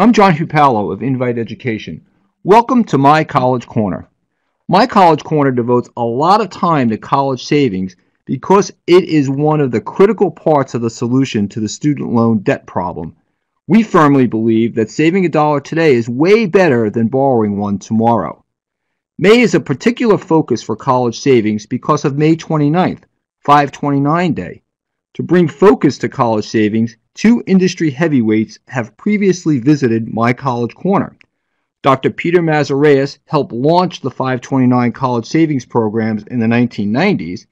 I'm John Hupalo of Invite Education. Welcome to My College Corner. My College Corner devotes a lot of time to college savings because it is one of the critical parts of the solution to the student loan debt problem. We firmly believe that saving a dollar today is way better than borrowing one tomorrow. May is a particular focus for college savings because of May 29th, 529 Day. To bring focus to college savings, two industry heavyweights have previously visited My College Corner. Dr. Peter Mazareas helped launch the 529 college savings programs in the 1990s,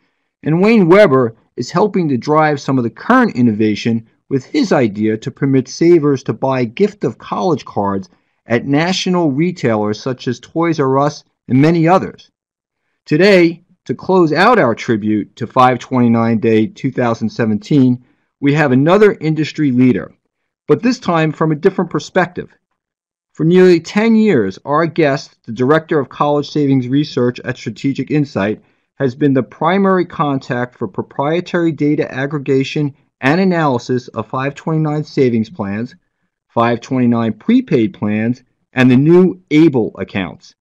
and Wayne Weber is helping to drive some of the current innovation with his idea to permit savers to buy gift of college cards at national retailers such as Toys R Us and many others. Today, to close out our tribute to 529 Day 2017, we have another industry leader, but this time from a different perspective. For nearly 10 years, our guest, the Director of College Savings Research at Strategic Insight, has been the primary contact for proprietary data aggregation and analysis of 529 savings plans, 529 prepaid plans, and the new ABLE accounts.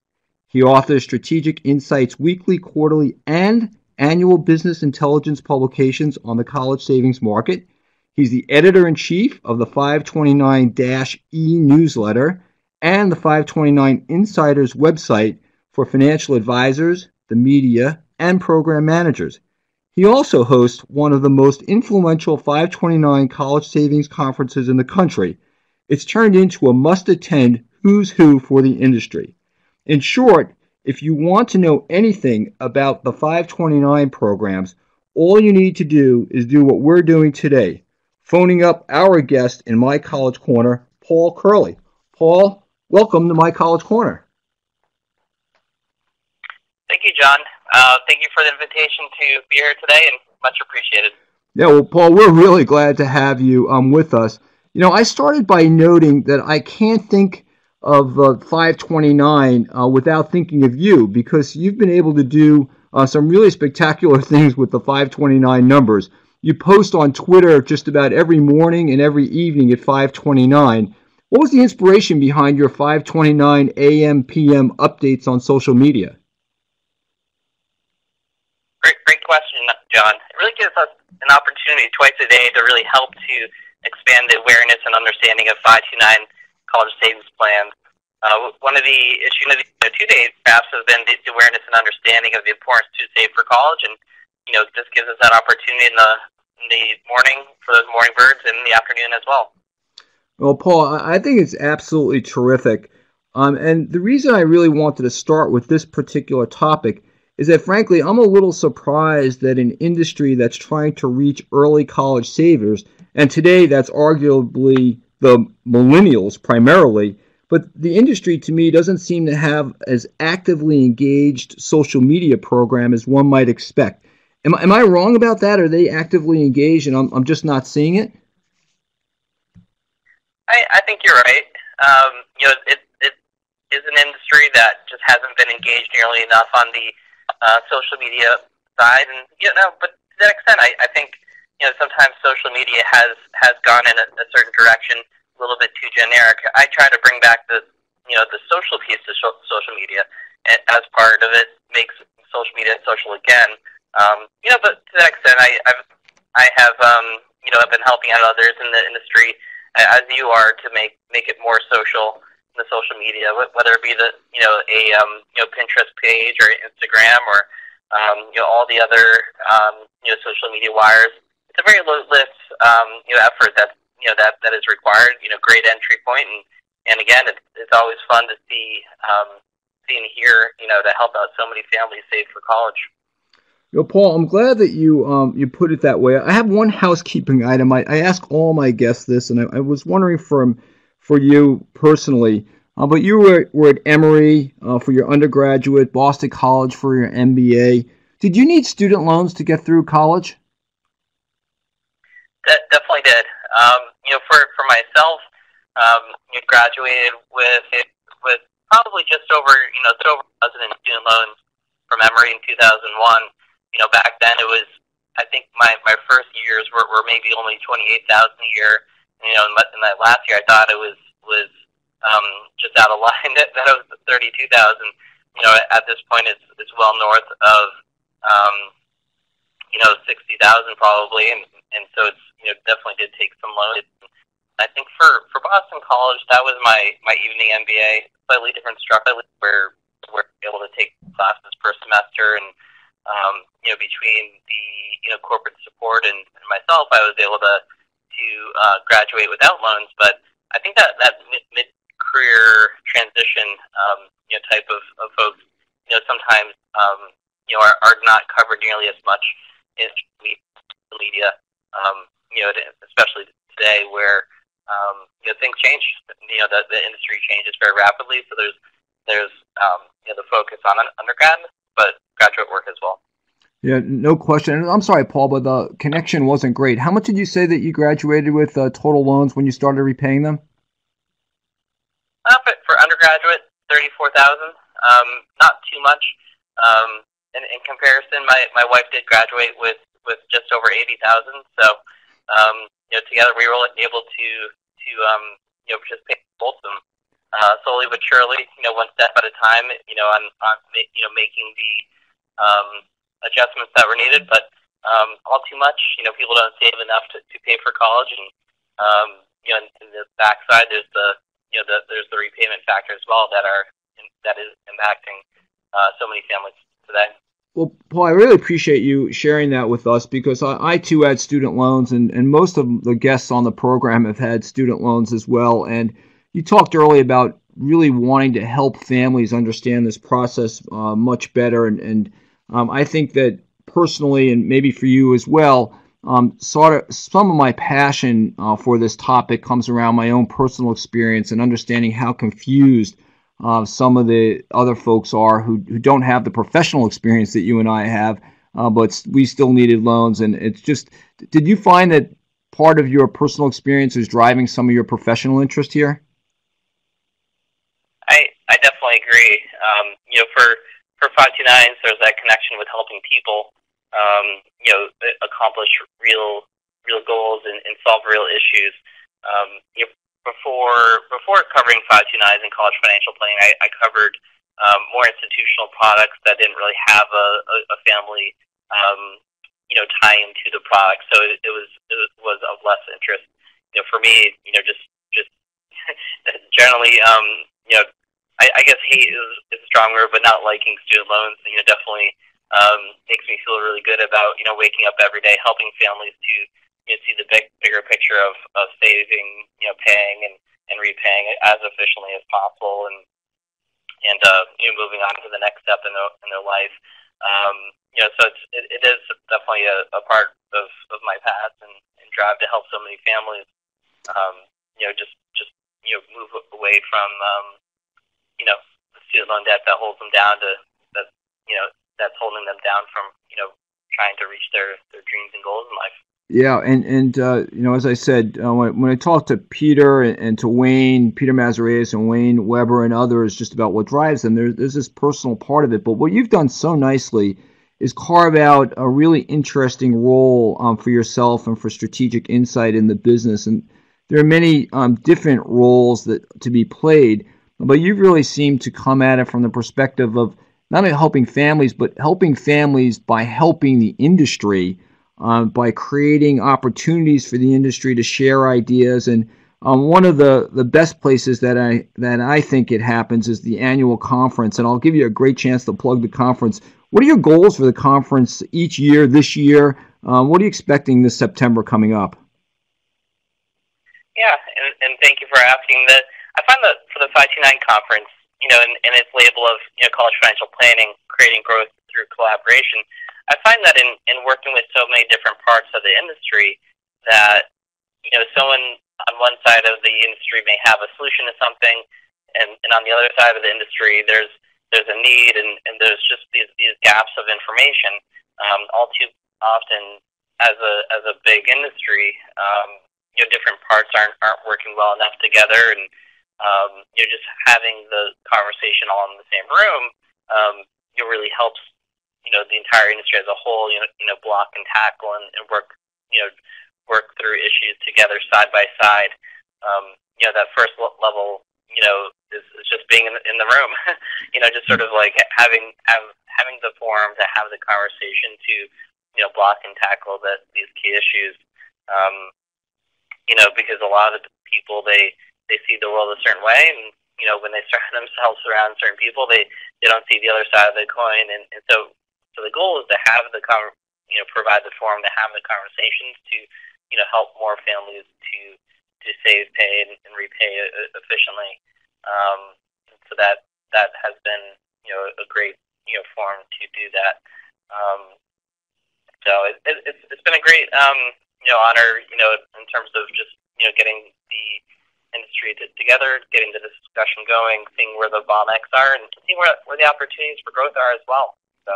He authors Strategic Insight's weekly, quarterly, and annual business intelligence publications on the college savings market. He's the editor-in-chief of the 529-E newsletter and the 529 Insiders website for financial advisors, the media, and program managers. He also hosts one of the most influential 529 college savings conferences in the country. It's turned into a must-attend who's who for the industry. In short, if you want to know anything about the 529 programs, all you need to do is do what we're doing today, phoning up our guest in My College Corner, Paul Curley. Paul, welcome to My College Corner. Thank you, John. Thank you for the invitation to be here today, and much appreciated. Yeah, well, Paul, we're really glad to have you with us. You know, I started by noting that I can't think of 529 without thinking of you, because you've been able to do some really spectacular things with the 529 numbers. You post on Twitter just about every morning and every evening at 529. What was the inspiration behind your 529 AM PM updates on social media? Great question, John. It really gives us an opportunity twice a day to really help to expand the awareness and understanding of 529 college savings plans. One of the issues of the 2 days perhaps has been the awareness and understanding of the importance to save for college, and this gives us that opportunity in the morning for those morning birds, and in the afternoon as well. Well, Paul, I think it's absolutely terrific, and the reason I really wanted to start with this particular topic is that, frankly, I'm a little surprised that an industry that's trying to reach early college savers, and today that's arguably the millennials primarily, but the industry to me doesn't seem to have as actively engaged social media program as one might expect. Am I wrong about that? Are they actively engaged and I'm just not seeing it? I think you're right. It is an industry that just hasn't been engaged nearly enough on the social media side, and but to that extent, I think sometimes social media has gone in a certain direction, a little bit too generic. I try to bring back the social piece to social media, and as part of it, makes social media social again. But to that extent, I have I've been helping out others in the industry, as you are, to make it more social in the social media, whether it be a Pinterest page or Instagram or all the other social media wires. It's a very low lift effort that is required. Great entry point, and again, it's always fun to see and hear to help out so many families save for college. Paul, I'm glad that you put it that way. I have one housekeeping item. I ask all my guests this, and I was wondering for you personally, but you were at Emory for your undergraduate, Boston College for your MBA. Did you need student loans to get through college? Definitely did. For myself, graduated with probably just over over 1,000 in student loans from Emory in 2001. Back then it was, I think my first years were maybe only $28,000 a year. In that last year, I thought it was just out of line. That was 32,000. At this point, it's well north of um, 60,000 probably, and so it's definitely did take some loans. I think for Boston College, that was my evening MBA, slightly different structure where we're able to take classes per semester, and between the corporate support and myself, I was able to graduate without loans. But I think that mid career transition type of folks sometimes are not covered nearly as much in the media, especially today where things change. The industry changes very rapidly, so there's the focus on undergrad, but graduate work as well. Yeah, no question. And I'm sorry, Paul, but the connection wasn't great. How much did you say that you graduated with total loans when you started repaying them? For undergraduate, 34,000. Not too much. In comparison, my wife did graduate with just over 80,000. So together we were able to participate in both of them slowly but surely. One step at a time. On making the adjustments that were needed, but all too much. People don't save enough to pay for college, and in the backside, there's the repayment factor as well that is impacting so many families today. Well, Paul, I really appreciate you sharing that with us, because I too had student loans, and most of the guests on the program have had student loans as well. And you talked earlier about really wanting to help families understand this process much better. And I think that personally, and maybe for you as well, some of my passion for this topic comes around my own personal experience and understanding how confused some of the other folks are who don't have the professional experience that you and I have, but we still needed loans. And it's just, did you find that part of your personal experience is driving some of your professional interest here? I definitely agree. For 529s, there's that connection with helping people, accomplish real goals and solve real issues. Before covering 529s and college financial planning, I covered more institutional products that didn't really have a family tie into the product, so it was of less interest. For me, just generally, I guess hate is a strong word, but not liking student loans, definitely makes me feel really good about waking up every day, helping families to see the bigger picture of saving, paying and repaying it as efficiently as possible, and moving on to the next step in their life. So it is definitely a part of my path and drive to help so many families. Just move away from the student loan debt that holds them down to that's holding them down from trying to reach their dreams and goals in life. Yeah, and as I said, when I talked to Peter and to Wayne, Peter Mazareas and Wayne Weber and others, just about what drives them, there's this personal part of it. But what you've done so nicely is carve out a really interesting role for yourself and for strategic insight in the business. And there are many different roles that to be played, but you've really seemed to come at it from the perspective of not only helping families, but helping families by helping the industry. By creating opportunities for the industry to share ideas. And one of the best places that I think it happens is the annual conference. And I'll give you a great chance to plug the conference. What are your goals for the conference each year, this year? What are you expecting this September coming up? Yeah, and thank you for asking that. I find that for the 529 conference, and its label of college financial planning, creating growth through collaboration, I find that in working with so many different parts of the industry that, someone on one side of the industry may have a solution to something, and on the other side of the industry there's a need, and there's just these gaps of information. All too often as a big industry, different parts aren't working well enough together, and just having the conversation all in the same room, really helps the entire industry as a whole, block and tackle and work through issues together side by side. That first level is just being in the room. Just sort of like having the forum to have the conversation to block and tackle these key issues. Because a lot of the people they see the world a certain way, and when they surround themselves around certain people, they don't see the other side of the coin, and so the goal is to have provide the forum to have the conversations to help more families to save, pay, and repay efficiently. So that has been a great forum to do that. So it's been a great honor in terms of just getting the industry together, getting the discussion going, seeing where the bottlenecks are, and seeing where the opportunities for growth are as well. So.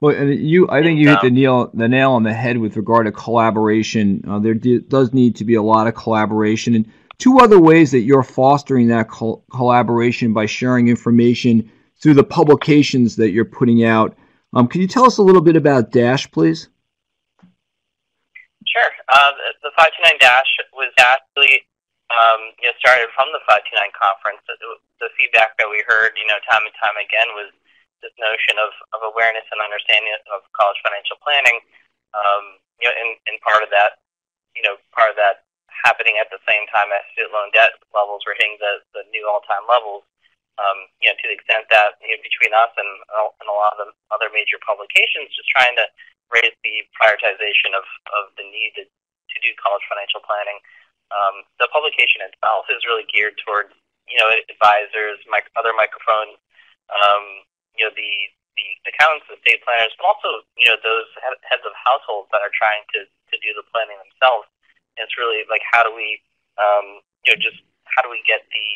Well, and I think you hit the nail on the head with regard to collaboration. There does need to be a lot of collaboration, and two other ways that you're fostering that collaboration by sharing information through the publications that you're putting out. Can you tell us a little bit about DASH, please? Sure. The 529 DASH was actually started from the 529 conference. The feedback that we heard, time and time again was this notion of awareness and understanding of college financial planning. And part of that happening at the same time as student loan debt levels were hitting the new all-time levels. To the extent that between us and a lot of the other major publications, just trying to raise the prioritization of the need to do college financial planning. The publication itself is really geared towards advisors, other microphones, the accountants, the estate planners, but also those heads of households that are trying to do the planning themselves. And it's really like how do we how do we get the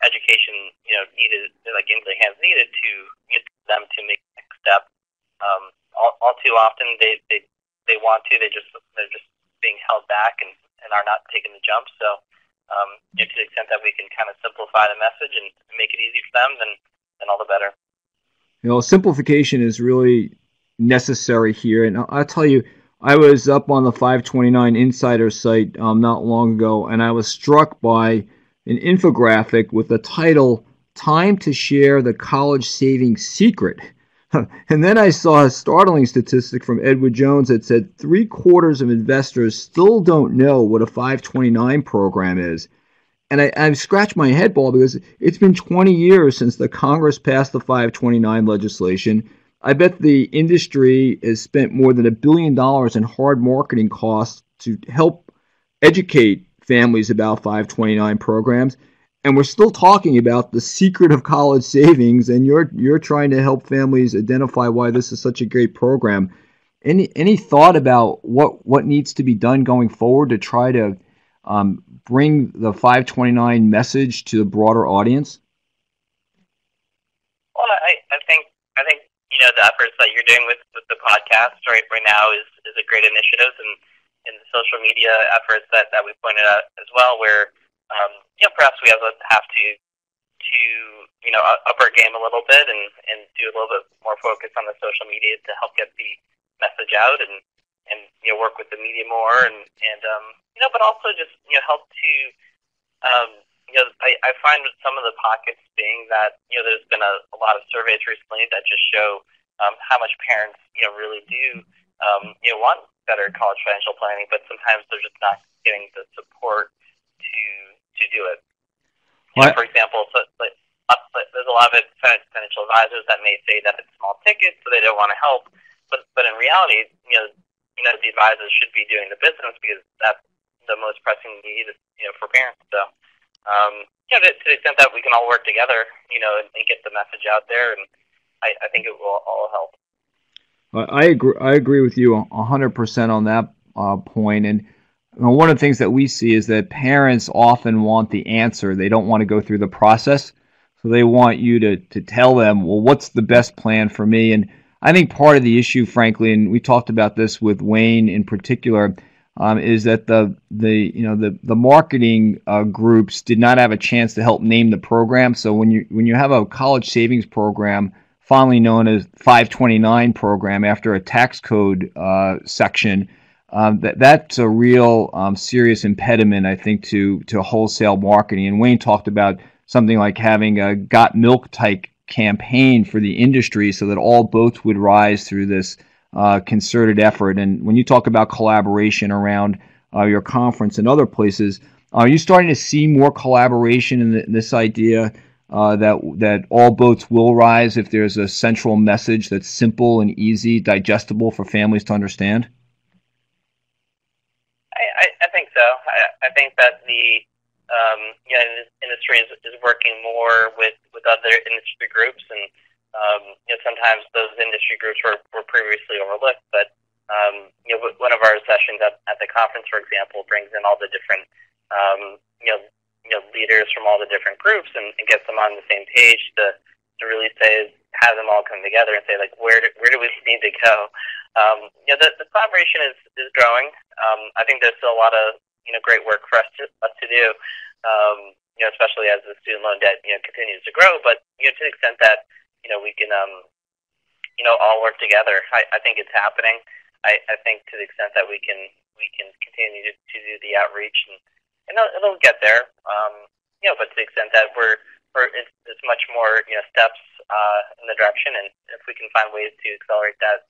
education needed, like into the hands needed to get them to make the next step. All too often they want to, they're just being held back and are not taking the jump. So to the extent that we can kind of simplify the message and make it easy for them, then all the better. Simplification is really necessary here, and I'll tell you, I was up on the 529 Insider site not long ago, and I was struck by an infographic with the title, "Time to Share the College Savings Secret." And then I saw a startling statistic from Edward Jones that said 3/4 of investors still don't know what a 529 program is. And I've scratched my head, Paul, because it's been 20 years since the Congress passed the 529 legislation. I bet the industry has spent more than $1 billion in hard marketing costs to help educate families about 529 programs. And we're still talking about the secret of college savings, and you're trying to help families identify why this is such a great program. Any thought about what needs to be done going forward to try to bring the 529 message to the broader audience? Well, I think the efforts that you're doing with the podcast right now is a great initiative, and the social media efforts that we pointed out as well, where perhaps we have to up our game a little bit and do a little bit more focus on the social media to help get the message out and work with the media more and but also just help to I find with some of the pockets being that there's been a lot of surveys recently that just show how much parents really do want better college financial planning, but sometimes they're just not getting the support to do it. For example, there's a lot of financial advisors that may say that it's small ticket, so they don't want to help. But in reality, the advisors should be doing the business because that's the most pressing need, for parents. So, to the extent that we can all work together, and get the message out there, and I think it will all help. I agree with you 100% on that point. And one of the things that we see is that parents often want the answer. They don't want to go through the process. So they want you to tell them, well, what's the best plan for me? And I think part of the issue, frankly, and we talked about this with Wayne in particular, is that the marketing groups did not have a chance to help name the program. So when you have a college savings program, fondly known as 529 program after a tax code section, that's a real serious impediment, I think, to wholesale marketing. And Wayne talked about something like having a Got Milk type campaign for the industry so that all boats would rise through this concerted effort. And when you talk about collaboration around your conference and other places, are you starting to see more collaboration in this idea that all boats will rise if there's a central message that's simple and easy, digestible for families to understand? I think so. I think that the this industry is working more with other industry groups, and sometimes those industry groups were previously overlooked. But one of our sessions at the conference, for example, brings in all the different um, you know leaders from all the different groups and gets them on the same page to really say, have them all come together and say, like, where do we need to go? The collaboration is growing. I think there's still a lot of great work for us to do. Especially as the student loan debt continues to grow. But to the extent that we can all work together, I think it's happening. I think to the extent that we can continue to do the outreach and it'll get there. But to the extent that it's much more steps in the direction, and if we can find ways to accelerate that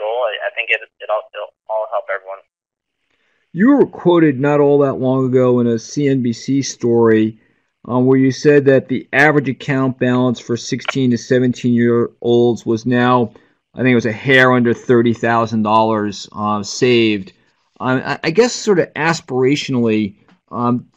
goal, I think it'll all help everyone. You were quoted not all that long ago in a CNBC story where you said that the average account balance for 16 to 17-year-olds was now, I think it was a hair under $30,000 saved. I guess sort of aspirationally,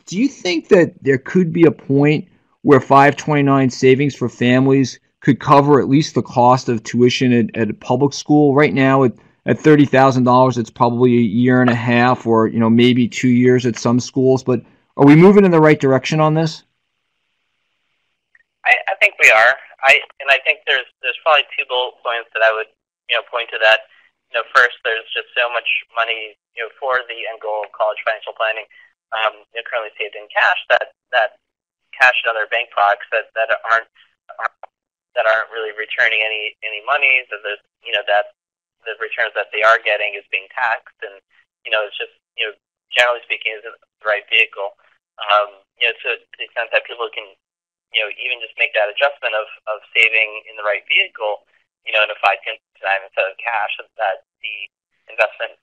do you think that there could be a point where 529 savings for families could cover at least the cost of tuition at a public school? Right now, at $30,000, it's probably a year and a half, or maybe 2 years at some schools. But are we moving in the right direction on this? I think we are. I think there's probably two bullet points that I would point to that. First, there's just so much money for the end goal of college financial planning currently saved in cash that cash and other bank products that aren't really returning any money. So there's that the returns that they are getting is being taxed, and it's just generally speaking isn't the right vehicle. To the extent that people can even just make that adjustment of saving in the right vehicle, in a 529 instead of cash, that the investment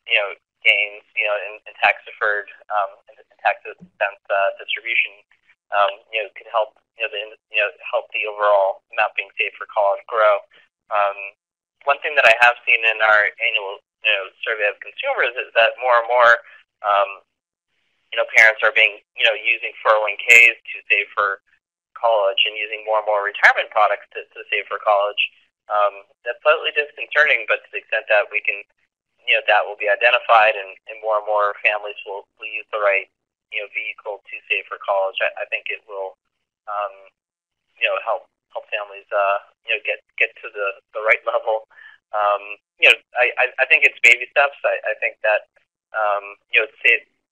gains in tax deferred and tax exempt distribution could help help the overall amount being saved for college grow. One thing that I have seen in our annual survey of consumers is that more and more parents are being using 401ks to save for college and using more and more retirement products to save for college. That's slightly disconcerting, but to the extent that we can that will be identified and more families will use the right vehicle to save for college, I think it will help families get to the right level. I think it's baby steps. I think that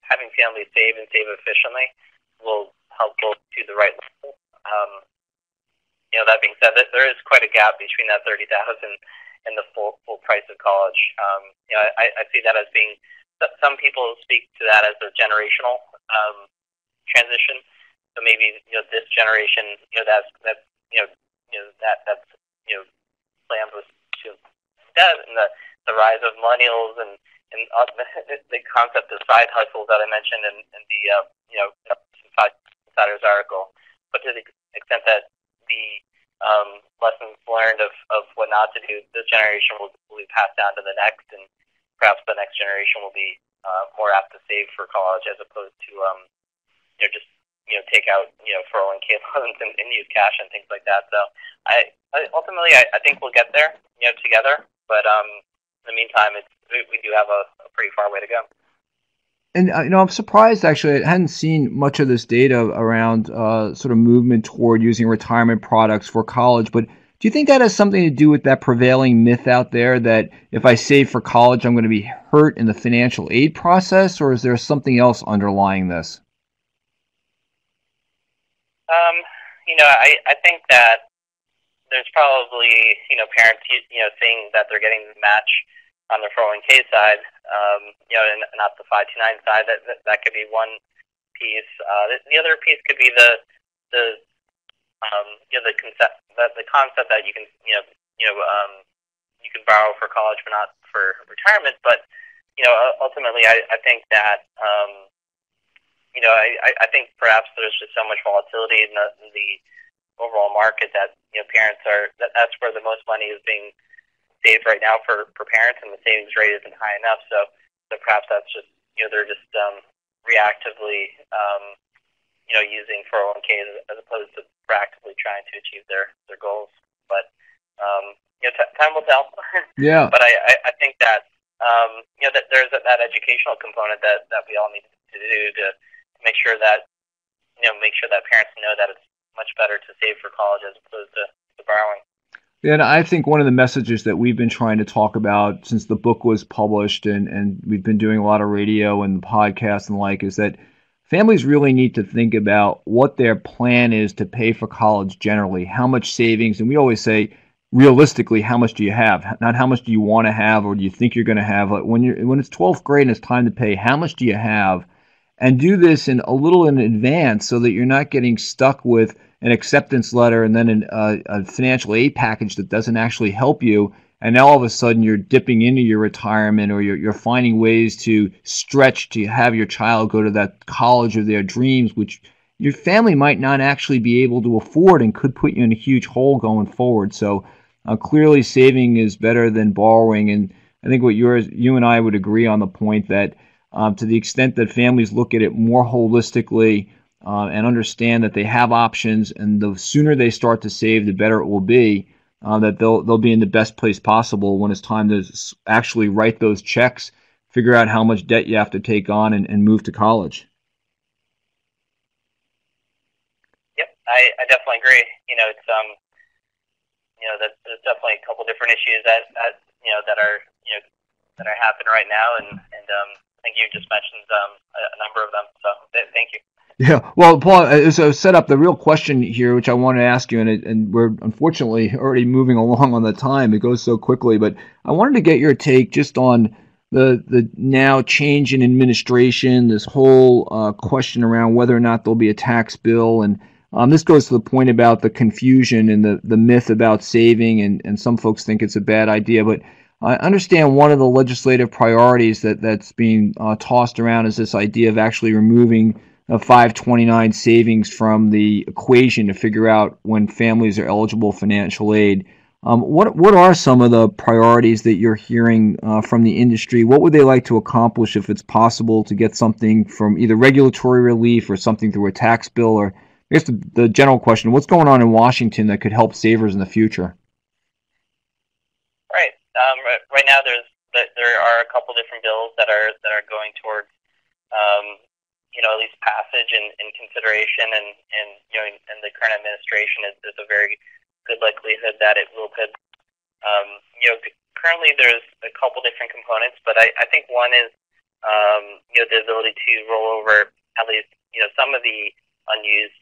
having families save and save efficiently will help go to the right level. That being said, there is quite a gap between that 30,000 and the full price of college. I see that as being, some people speak to that as a generational transition. So maybe this generation that's planned with debt and the rise of millennials and the concept of side hustles that I mentioned in the Insider's article. But to the extent that the lessons learned of what not to do, this generation will be passed down to the next, and perhaps the next generation will be more apt to save for college as opposed to just take out 401k loans and use cash and things like that. So I ultimately think we'll get there together, but in the meantime we do have a pretty far way to go. And I'm surprised actually. I hadn't seen much of this data around sort of movement toward using retirement products for college. But do you think that has something to do with that prevailing myth out there that if I save for college, I'm going to be hurt in the financial aid process, or is there something else underlying this? I think that there's probably parents seeing that they're getting the match on the 401k side, and not the 529 side. That could be one piece. The other piece could be the the concept that you can borrow for college but not for retirement. But ultimately, I think that I think perhaps there's just so much volatility in the overall market that parents that's where the most money is being saved right now for parents, and the savings rate isn't high enough. So perhaps that's just they're just reactively using 401ks as opposed to proactively trying to achieve their goals. But time will tell. Yeah. But I think that that there's that educational component that we all need to do to make sure that parents know that it's much better to save for college as opposed to borrowing. And I think one of the messages that we've been trying to talk about since the book was published, and we've been doing a lot of radio and podcasts and the like, is that families really need to think about what their plan is to pay for college generally, how much savings, and we always say, realistically, how much do you have? Not how much do you want to have or do you think you're going to have. Like when it's 12th grade and it's time to pay, how much do you have? And do this a little in advance so that you're not getting stuck with an acceptance letter and then a financial aid package that doesn't actually help you. And now all of a sudden you're dipping into your retirement, or you're finding ways to stretch to have your child go to that college of their dreams, which your family might not actually be able to afford and could put you in a huge hole going forward. So clearly saving is better than borrowing. And I think you and I would agree on the point that to the extent that families look at it more holistically and understand that they have options, and the sooner they start to save, the better it will be, that they'll be in the best place possible when it's time to actually write those checks, figure out how much debt you have to take on, and move to college. Yep, I definitely agree. It's there's definitely a couple different issues that are happening right now, and I think you just mentioned a number of them. So thank you. Yeah, well, Paul, as I set up the real question here, which I want to ask you, and we're unfortunately already moving along on the time. It goes so quickly, but I wanted to get your take just on the now change in administration, this whole question around whether or not there'll be a tax bill, and this goes to the point about the confusion and the myth about saving, and some folks think it's a bad idea, but I understand one of the legislative priorities that's being tossed around is this idea of actually removing 529 savings from the equation to figure out when families are eligible for financial aid. What are some of the priorities that you're hearing from the industry? What would they like to accomplish if it's possible to get something from either regulatory relief or something through a tax bill? Or I guess the general question, what's going on in Washington that could help savers in the future? Right. Right now there are a couple different bills that are going towards at least passage and consideration, and the current administration there's a very good likelihood that it will put. Currently there's a couple different components, but I think one is the ability to roll over at least some of the unused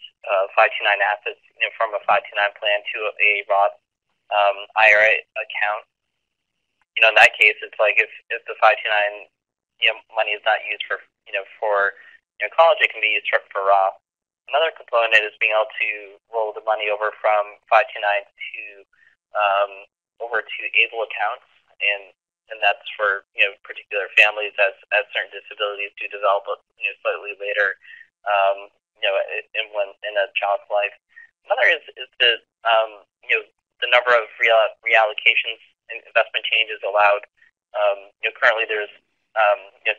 529 assets from a 529 plan to a Roth IRA account. In that case, it's like if the 529 money is not used for college, it can be used for Roth. Another component is being able to roll the money over from 529 to over to ABLE accounts, and that's for particular families as certain disabilities do develop slightly later in a child's life. Another is the the number of reallocations and investment changes allowed. Currently there's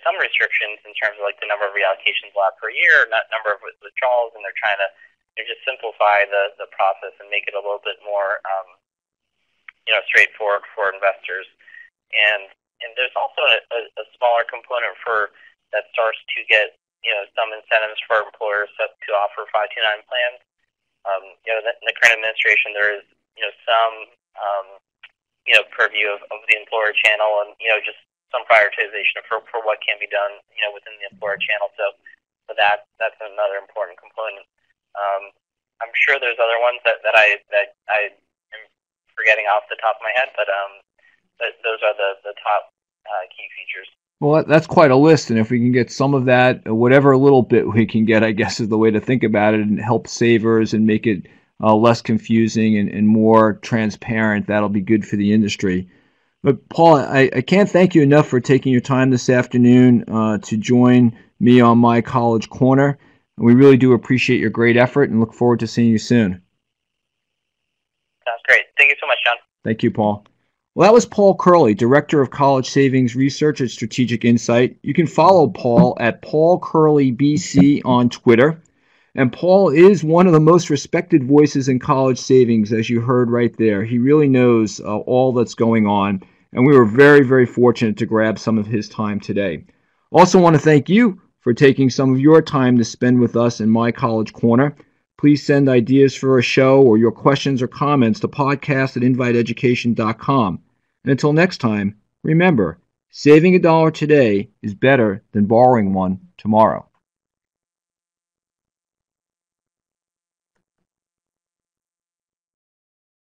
some restrictions in terms of like the number of reallocations allowed per year, not number of withdrawals, and they're trying to just simplify the process and make it a little bit more straightforward for investors. And there's also a smaller component that starts to get some incentives for employers to offer 529 plans. In the current administration, there is some purview of the employer channel, and just some prioritization for what can be done within the employer channel. So that's another important component. I'm sure there's other ones that I am forgetting off the top of my head, but those are the top key features. Well, that's quite a list, and if we can get some of that, whatever little bit we can get, I guess is the way to think about it, and help savers and make it less confusing and more transparent. That'll be good for the industry. But Paul, I can't thank you enough for taking your time this afternoon to join me on My College Corner. And we really do appreciate your great effort and look forward to seeing you soon. Sounds great. Thank you so much, John. Thank you, Paul. Well, that was Paul Curley, Director of College Savings Research at Strategic Insight. You can follow Paul at Paul Curley BC on Twitter. And Paul is one of the most respected voices in college savings, as you heard right there. He really knows all that's going on, and we were very, very fortunate to grab some of his time today. Also want to thank you for taking some of your time to spend with us in My College Corner. Please send ideas for a show or your questions or comments to podcast@inviteeducation.com. And until next time, remember, saving $1 today is better than borrowing one tomorrow.